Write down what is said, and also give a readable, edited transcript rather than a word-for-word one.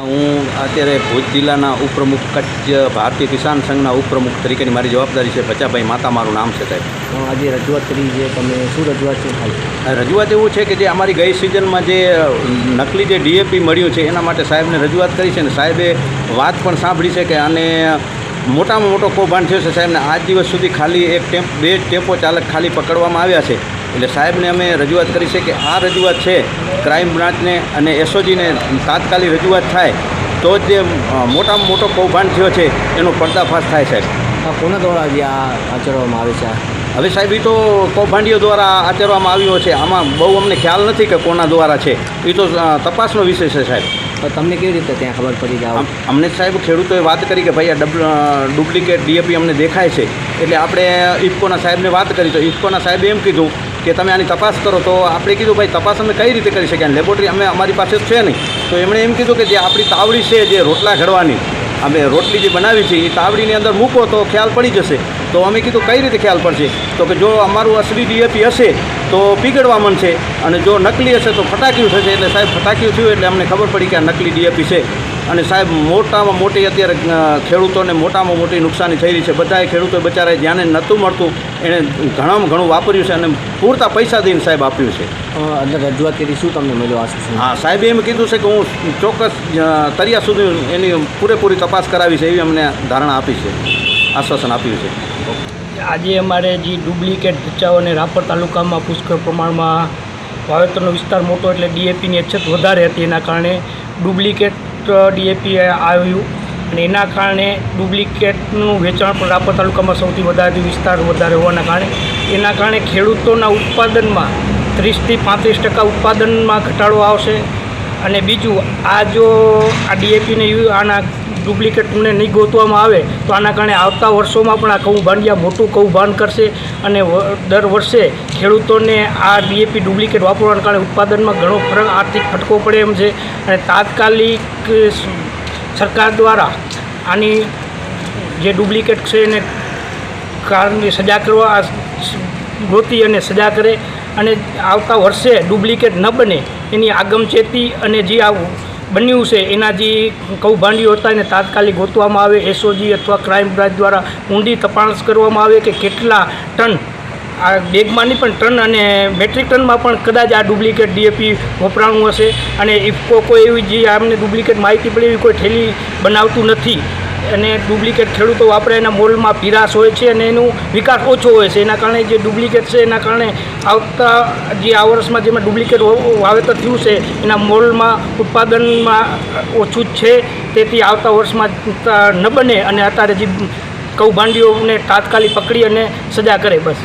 હું અત્યારે ભુજ જિલ્લાના ઉપપ્રમુખ કચ્છ ભારતીય કિસાન સંઘના ઉપપ્રમુખ તરીકેની મારી જવાબદારી છે. બચાભાઈ માતા મારું નામ છે સાહેબ. આજે રજૂઆત કરી છે, તમે શું રજૂઆત છે? રજૂઆત એવું છે કે જે અમારી ગઈ સિઝનમાં જે નકલી જે ડીએપી મળ્યું છે એના માટે સાહેબને રજૂઆત કરી છે અને સાહેબે વાત પણ સાંભળી છે કે આને મોટામાં મોટો કૌભાંડ થયો છે. સાહેબને આજ દિવસ સુધી ખાલી બે ટેમ્પો ચાલક ખાલી પકડવામાં આવ્યા છે. એટલે સાહેબને અમે રજૂઆત કરી છે કે આ રજૂઆત છે ક્રાઇમ બ્રાન્ચને અને એસઓજીને તાત્કાલિક રજૂઆત થાય તો જ જે મોટામાં મોટો કૌભાંડ થયો છે એનો પર્દાફાશ થાય સાહેબ. કોના દ્વારા જે આ આચરવામાં આવે છે? હવે સાહેબ એ તો કૌભાંડીઓ દ્વારા આચરવામાં આવ્યો છે. આમાં બહુ અમને ખ્યાલ નથી કે કોના દ્વારા છે, એ તો તપાસનો વિષય છે સાહેબ. તો તમને કેવી રીતે ત્યાં ખબર પડી જાવ? અમને સાહેબ ખેડૂતોએ વાત કરી કે ભાઈ આ ડુપ્લિકેટ ડીએપી અમને દેખાય છે. એટલે આપણે ઇફકોના સાહેબને વાત કરી તો ઇફકોના સાહેબે એમ કીધું કે તમે આની તપાસ કરો. તો આપણે કીધું ભાઈ તપાસ અમે કઈ રીતે કરી શકીએ, લેબોરેટરી અમારી પાસે છે નહીં. તો એમણે એમ કીધું કે જે આપણી તાવડી છે જે રોટલા ઘડવાની અમે રોટલી જે બનાવી છે એ તાવડીની અંદર મૂકો તો ખ્યાલ પડી જશે. તો અમે કીધું કઈ રીતે ખ્યાલ પડશે? તો કે જો અમારું અસલી ડીએપી હશે તો પીગળવા માંડશે અને જો નકલી હશે તો ફટાક્યું થશે. એટલે સાહેબ ફટાક્યું થયું એટલે અમને ખબર પડી કે આ નકલી ડીએપી છે. અને સાહેબ મોટામાં મોટી અત્યારે ખેડૂતોને મોટામાં મોટી નુકસાની થઈ રહી છે. બધાએ ખેડૂતો બચારાએ ધ્યાને નહોતું મળતું એણે ઘણામાં ઘણું વાપર્યું છે અને પૂરતા પૈસા દઈને સાહેબ આપ્યું છે. અંદર રજૂઆત કરી, શું તમને મળ્યું આશ્વાસન? હા, સાહેબે એમ કીધું છે કે હું ચોક્કસ તરિયા સુધી એની પૂરેપૂરી તપાસ કરાવી છે એવી અમને ધારણા આપી છે, આશ્વાસન આપ્યું છે. આજે અમારે જે ડુપ્લિકેટ ભચાઉ અને રાપર તાલુકામાં પુષ્કળ પ્રમાણમાં વાવેતરનો વિસ્તાર મોટો એટલે ડીએપીની અછત વધારે હતી. એના કારણે ડુપ્લિકેટ ડીએપી આવ્યું અને એના કારણે ડુપ્લિકેટનું વેચાણ પણ રાપર તાલુકામાં સૌથી વધારે વિસ્તાર વધારે હોવાના કારણે એના કારણે ખેડૂતોના ઉત્પાદનમાં 30થી 35% ઉત્પાદનમાં ઘટાડો આવશે. અને બીજું જો આ ડીએપીને આના ડુપ્લિકેટને નહીં ગોતવામાં આવે તો આના કારણે આવતા વર્ષોમાં પણ આ કૌભાંડિયા મોટું કૌભાંડ કરશે અને દર વર્ષે ખેડૂતોને આ ડીએપી ડુપ્લિકેટ વાપરવાના કારણે ઉત્પાદનમાં ઘણો ફરક આર્થિક ફટકો પડે એમ છે. અને તાત્કાલિક સરકાર દ્વારા આની જે ડુપ્લિકેટ છે એને કારણની સજા કરવા ગોતી અને સજા કરે અને આવતા વર્ષે ડુપ્લિકેટ ન બને એની આગમચેતી અને જે આ બન્યું છે એના જે કૌભાંડીઓ હતા એને તાત્કાલિક ગોતવામાં આવે. એસઓજી અથવા ક્રાઇમ બ્રાન્ચ દ્વારા ઊંડી તપાસ કરવામાં આવે કે કેટલા ટન આ બેગમાં નહીં પણ ટન અને મેટ્રિક ટનમાં પણ કદાચ આ ડુપ્લિકેટ ડીએપી વપરાણું હશે. અને ઇફકો કોઈ એવી જે આમને ડુપ્લિકેટ માહિતી પડે એવી કોઈ થેલી બનાવતું નથી અને ડુપ્લિકેટ ખેડૂતો વાપરે એના મોલમાં પીરાશ હોય છે અને એનું વિકાસ ઓછો હોય છે. એના કારણે જે ડુપ્લિકેટ છે એના કારણે આવતા જે આ વર્ષમાં જેમાં ડુપ્લિકેટ વાવેતર થયું છે એના મોલમાં ઉત્પાદનમાં ઓછું જ છે. તેથી આવતા વર્ષમાં ન બને અને અત્યારે જે કૌભાંડીઓને તાત્કાલિક પકડી અને સજા કરે બસ.